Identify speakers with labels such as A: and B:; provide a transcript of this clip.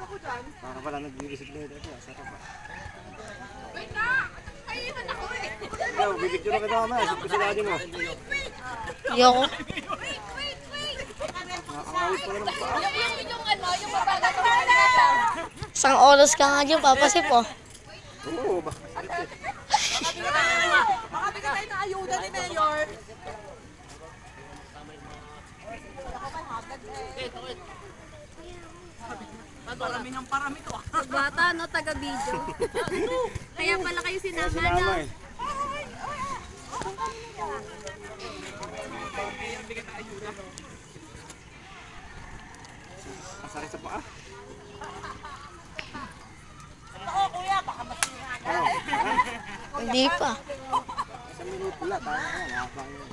A: Para pala nag-bisikleta siya. Sarap pa.
B: Wait na! Naiiwan ako eh.
A: Ikaw, bibigyan na kita mamaya. Sit ko sa daddy mo.
C: Ayoko.
A: Nakakawit pa rin ang paa.
B: Yung mabagal ko lang.
C: Isang oras ka nga dyan, papasip oh.
A: Oo, bakit?
B: Baka bigyan tayo ng ayuda ni Mayor. Parami ng parami to.
D: Bata, no? Taga-video. Kaya pala kayo sinama
A: Sinama
D: na.
A: eh. Masakit sa paa.
C: Hindi pa.
A: Isang minuto lang. Tayo na yan. Nakapang yun.